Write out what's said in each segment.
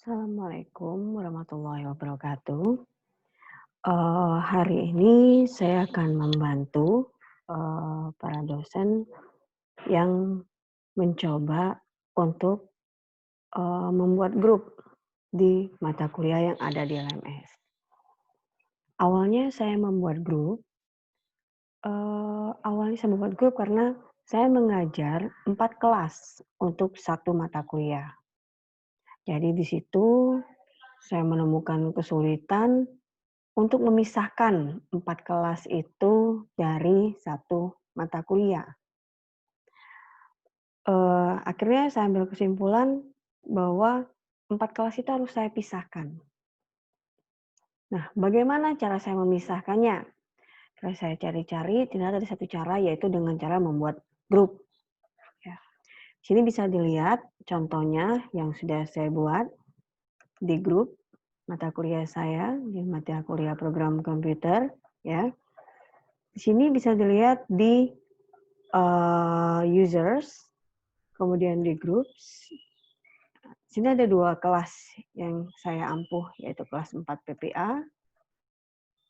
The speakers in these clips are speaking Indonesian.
Assalamualaikum warahmatullahi wabarakatuh. Hari ini saya akan membantu, para dosen yang mencoba untuk, membuat grup di mata kuliah yang ada di LMS. Awalnya saya membuat grup, karena saya mengajar 4 kelas untuk satu mata kuliah. Jadi di situ saya menemukan kesulitan untuk memisahkan 4 kelas itu dari satu mata kuliah. Akhirnya saya ambil kesimpulan bahwa 4 kelas itu harus saya pisahkan. Nah, bagaimana cara saya memisahkannya? Setelah saya cari-cari, ternyata ada satu cara, yaitu dengan cara membuat grup, ya. Sini bisa dilihat contohnya yang sudah saya buat di grup mata kuliah saya, di mata kuliah program komputer, ya. Di sini bisa dilihat di users, kemudian di groups. Sini ada 2 kelas yang saya ampuh, yaitu kelas 4 PPA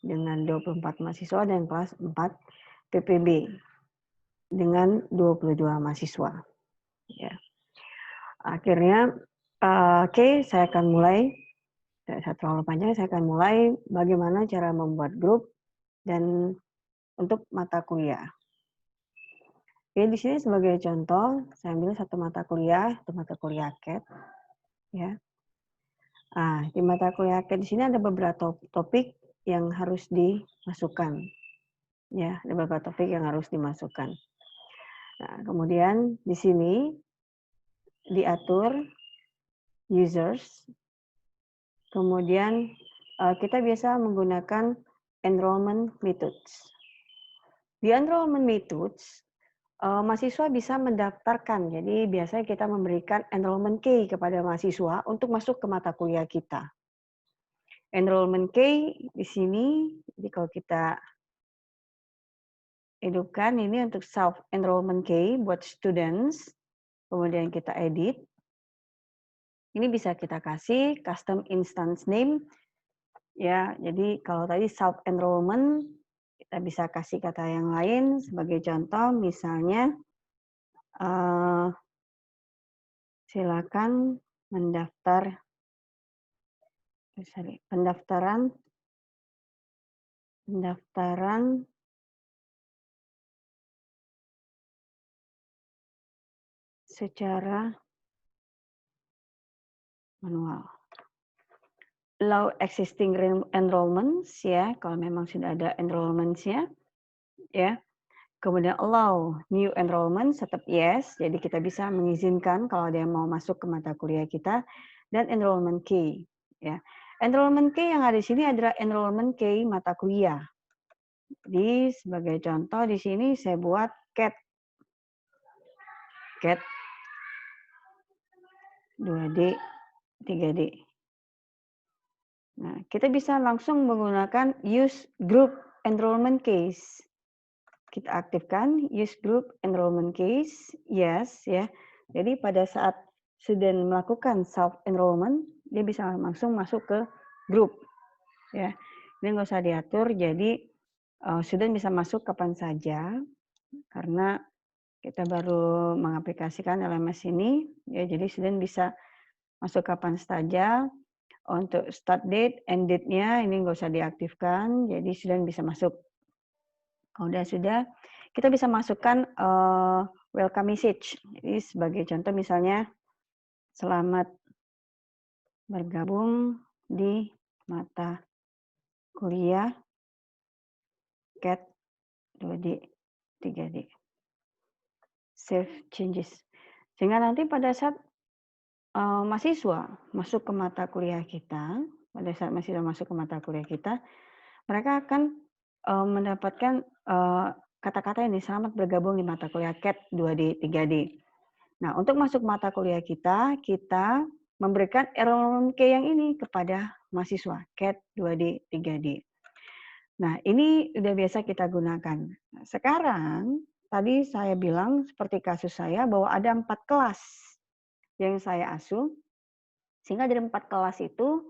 dengan 24 mahasiswa dan kelas 4 PPB dengan 22 mahasiswa. Ya. Akhirnya, saya akan mulai, tidak terlalu panjang, saya akan mulai bagaimana cara membuat grup dan untuk mata kuliah. Oke, di sini sebagai contoh, saya ambil satu mata kuliah, itu mata kuliah CAT, ya. Di mata kuliah CAT di sini ada beberapa topik yang harus dimasukkan, ya, ada beberapa topik yang harus dimasukkan. Nah, kemudian di sini diatur users, kemudian kita biasa menggunakan enrollment methods. Di enrollment methods, mahasiswa bisa mendaftarkan. Jadi biasanya kita memberikan enrollment key kepada mahasiswa untuk masuk ke mata kuliah kita. Enrollment key di sini, jadi kalau kita hidupkan ini untuk self enrollment key buat students, kemudian kita edit. Ini bisa kita kasih custom instance name, ya. Jadi kalau tadi self enrollment, kita bisa kasih kata yang lain. Sebagai contoh, misalnya silakan pendaftaran secara manual. Allow existing enrollments, ya, kalau memang sudah ada enrollments-nya, ya. Kemudian allow new enrollment, tetap yes, jadi kita bisa mengizinkan kalau ada yang mau masuk ke mata kuliah kita, dan enrollment key, ya. Enrollment key yang ada di sini adalah enrollment key mata kuliah. Jadi sebagai contoh di sini saya buat CAT 2D, 3D. Nah, kita bisa langsung menggunakan use group enrollment case. Kita aktifkan use group enrollment case, yes, ya. Jadi pada saat student melakukan self enrollment, dia bisa langsung masuk ke grup, ya. Ini nggak usah diatur, jadi student bisa masuk kapan saja karena kita baru mengaplikasikan LMS ini, ya. Jadi student bisa masuk kapan saja. Untuk start date, end date-nya ini nggak usah diaktifkan, jadi student bisa masuk. Kalau sudah, kita bisa masukkan welcome message. Jadi sebagai contoh misalnya, selamat bergabung di mata kuliah CAT 2D, 3D. Save changes. Sehingga nanti pada saat mahasiswa masuk ke mata kuliah kita, mereka akan mendapatkan kata-kata ini, selamat bergabung di mata kuliah CAT 2D, 3D. Nah, untuk masuk mata kuliah kita memberikan enrollment key yang ini kepada mahasiswa, CAT 2D, 3D. Nah, ini udah biasa kita gunakan. Nah, sekarang, tadi saya bilang seperti kasus saya bahwa ada 4 kelas yang saya asuh. Sehingga dari 4 kelas itu,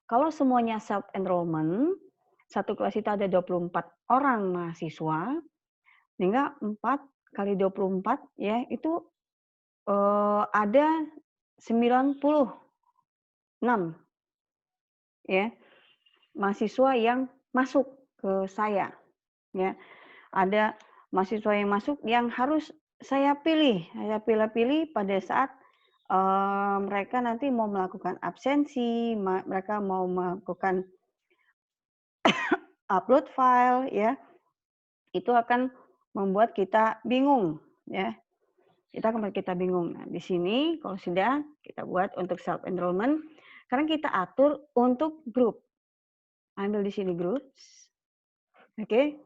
kalau semuanya self enrollment, satu kelas itu ada 24 orang mahasiswa, sehingga 4 kali 24 ya itu ada 96 ya mahasiswa yang masuk ke saya ya. Ada mahasiswa yang masuk yang harus saya pilih pada saat mereka nanti mau melakukan absensi, mereka mau melakukan upload file ya. Itu akan membuat kita bingung ya. Kita bingung. Nah, di sini kalau sudah kita buat untuk self enrollment, sekarang kita atur untuk grup. Ambil di sini groups. Oke.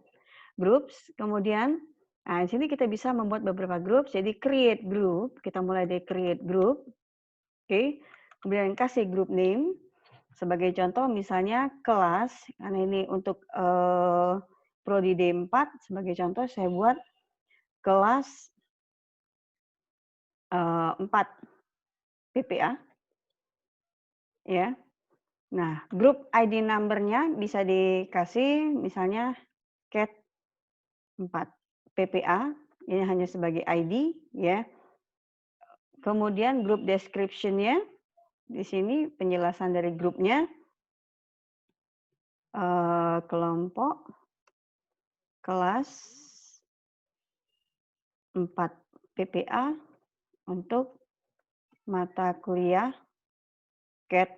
Groups, kemudian nah, di sini kita bisa membuat beberapa grup. Jadi create group, kita mulai dari create group. Oke. Kemudian kasih group name. Sebagai contoh misalnya kelas, karena ini untuk prodi D4, sebagai contoh saya buat kelas 4 PPA ya. Nah, grup ID number-nya bisa dikasih misalnya cat 4 PPA, ini hanya sebagai ID ya. Kemudian grup description-nya di sini penjelasan dari grupnya kelompok kelas 4 PPA untuk mata kuliah CAT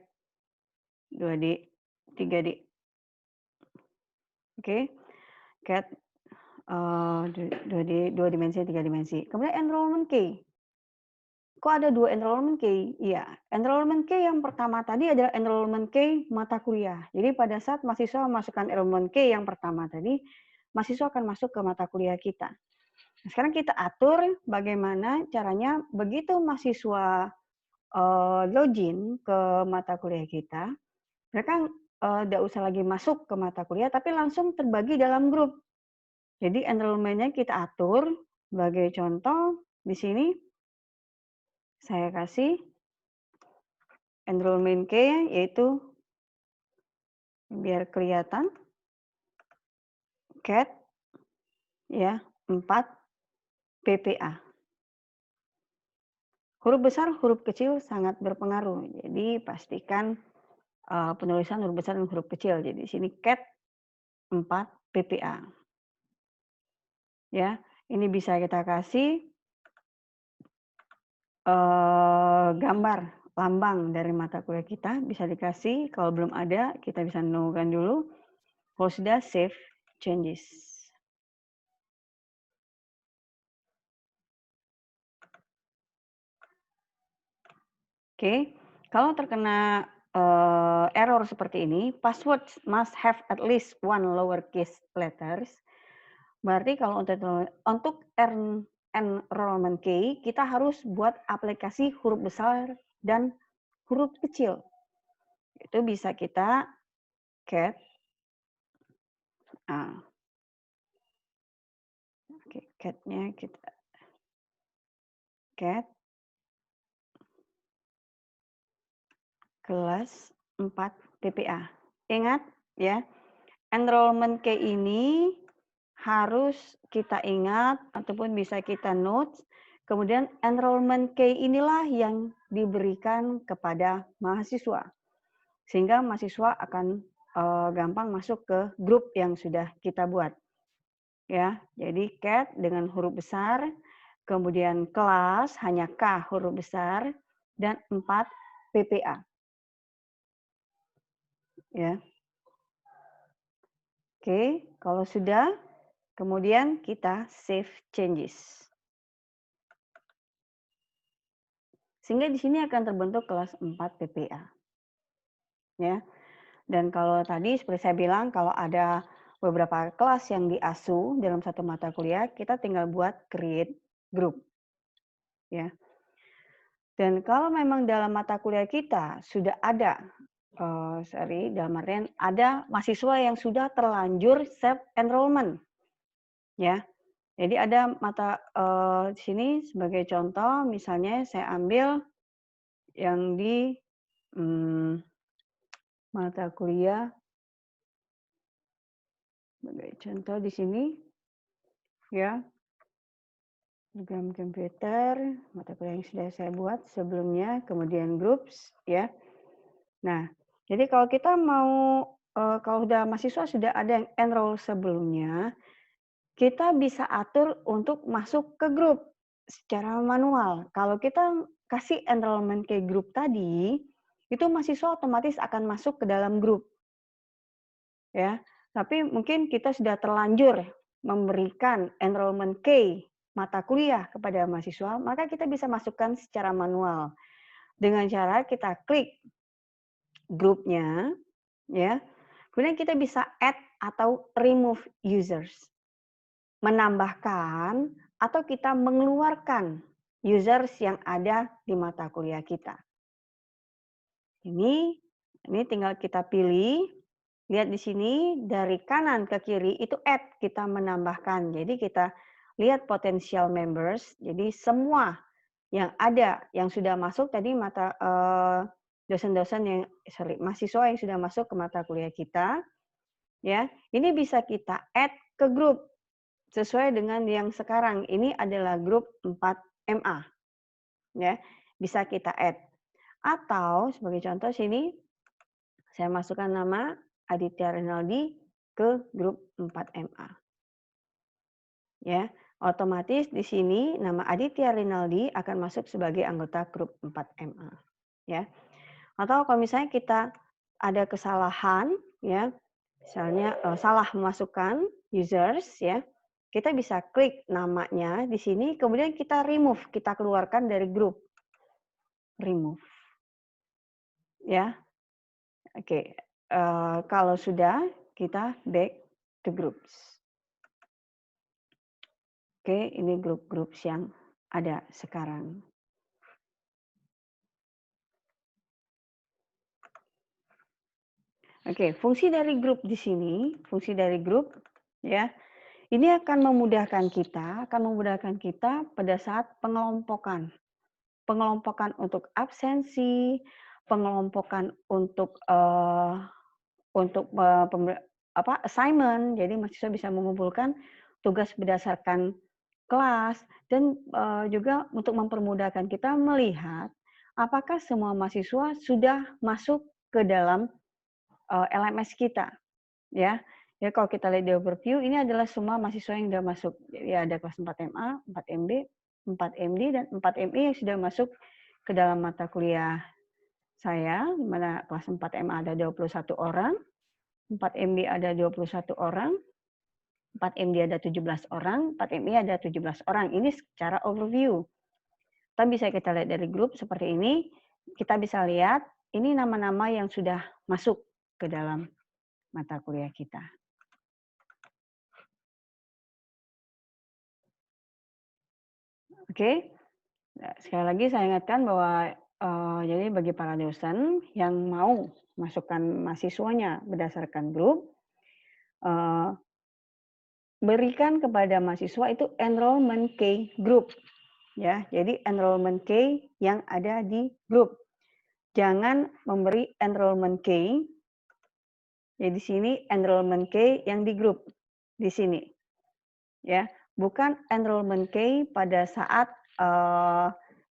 2D, 3D. Oke, CAT 2D, 2 dimensi, 3 dimensi. Kemudian enrollment key. Kok ada 2 enrollment key? Iya, enrollment key yang pertama tadi adalah enrollment key mata kuliah. Jadi pada saat mahasiswa memasukkan enrollment key yang pertama tadi, mahasiswa akan masuk ke mata kuliah kita. Nah, sekarang kita atur bagaimana caranya begitu mahasiswa login ke mata kuliah kita, mereka tidak usah lagi masuk ke mata kuliah, tapi langsung terbagi dalam grup. Jadi enrollment-nya kita atur. Sebagai contoh, di sini saya kasih enrollment key yaitu biar kelihatan CAT ya 4 PPA. Huruf besar, huruf kecil sangat berpengaruh. Jadi pastikan penulisan huruf besar dan huruf kecil. Jadi di sini CAT 4 PPA. Ya, ini bisa kita kasih gambar lambang dari mata kuliah kita, bisa dikasih. Kalau belum ada, kita bisa menunggukan dulu. Kalau sudah, save changes. Oke, kalau terkena error seperti ini, password must have at least one lowercase letters. Berarti kalau untuk enrollment key, kita harus buat aplikasi huruf besar dan huruf kecil. Itu bisa kita cat. Oke, cat-nya kita cat kelas 4 PPA. Ingat ya, enrollment key ini harus kita ingat ataupun bisa kita notes. Kemudian enrollment key inilah yang diberikan kepada mahasiswa. Sehingga mahasiswa akan gampang masuk ke grup yang sudah kita buat. Ya, jadi cat dengan huruf besar, kemudian kelas hanya K huruf besar dan 4 PPA. Ya. Oke, kalau sudah, kemudian kita save changes. Sehingga di sini akan terbentuk kelas 4 PPA. Ya. Dan kalau tadi seperti saya bilang, kalau ada beberapa kelas yang diasuh dalam satu mata kuliah, kita tinggal buat create group. Ya. Dan kalau memang dalam mata kuliah kita sudah ada, dalam artian ada mahasiswa yang sudah terlanjur self enrollment, ya. Jadi ada mata di sini sebagai contoh, misalnya saya ambil yang di mata kuliah, sebagai contoh di sini, ya, program komputer, mata kuliah yang sudah saya buat sebelumnya, kemudian groups, ya. Nah, jadi kalau kita mau, kalau udah mahasiswa sudah ada yang enroll sebelumnya, kita bisa atur untuk masuk ke grup secara manual. Kalau kita kasih enrollment ke grup tadi, itu mahasiswa otomatis akan masuk ke dalam grup, ya. Tapi mungkin kita sudah terlanjur memberikan enrollment key mata kuliah kepada mahasiswa, maka kita bisa masukkan secara manual dengan cara kita klik grupnya, ya. Kemudian kita bisa add atau remove users, menambahkan atau kita mengeluarkan users yang ada di mata kuliah kita. Ini tinggal kita pilih. Lihat di sini dari kanan ke kiri itu add, kita menambahkan. Jadi kita lihat potential members. Jadi semua yang ada yang sudah masuk tadi dosen-dosen yang mahasiswa yang sudah masuk ke mata kuliah kita, ya. Ini bisa kita add ke grup sesuai dengan yang sekarang. Ini adalah grup 4MA, ya. Bisa kita add. Atau sebagai contoh sini saya masukkan nama Aditya Rinaldi ke grup 4MA. Ya, otomatis di sini nama Aditya Rinaldi akan masuk sebagai anggota grup 4MA. Ya. Atau kalau misalnya kita ada kesalahan, ya, misalnya salah memasukkan users, ya, kita bisa klik namanya di sini, kemudian kita remove, kita keluarkan dari grup. Remove. Ya, oke. Kalau sudah, kita back to groups. Oke, ini grup-grup yang ada sekarang. Oke, fungsi dari grup di sini, fungsi dari grup, ya, ini akan memudahkan kita pada saat pengelompokan. Pengelompokan untuk absensi, pengelompokan untuk assignment. Jadi mahasiswa bisa mengumpulkan tugas berdasarkan kelas dan juga untuk mempermudahkan kita melihat apakah semua mahasiswa sudah masuk ke dalam LMS kita, ya. Ya kalau kita lihat di overview, ini adalah semua mahasiswa yang sudah masuk. Jadi ada kelas 4MA, 4MB, 4MD, dan 4ME yang sudah masuk ke dalam mata kuliah saya, di mana kelas 4MA ada 21 orang, 4MB ada 21 orang, 4MD ada 17 orang, 4ME ada 17 orang. Ini secara overview. Tapi bisa kita lihat dari grup seperti ini, kita bisa lihat ini nama-nama yang sudah masuk ke dalam mata kuliah kita. Oke, sekali lagi saya ingatkan bahwa jadi bagi para dosen yang mau masukkan mahasiswanya berdasarkan grup, berikan kepada mahasiswa itu enrollment key group, ya. Jadi enrollment key yang ada di grup. Jangan memberi enrollment key. Ya di sini enrollment key yang di grup di sini, ya. Bukan enrollment key pada saat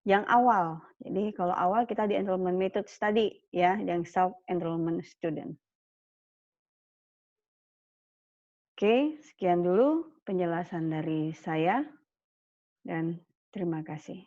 yang awal. Jadi kalau awal kita di enrollment method study, ya, yang self enrollment student. Oke, sekian dulu penjelasan dari saya dan terima kasih.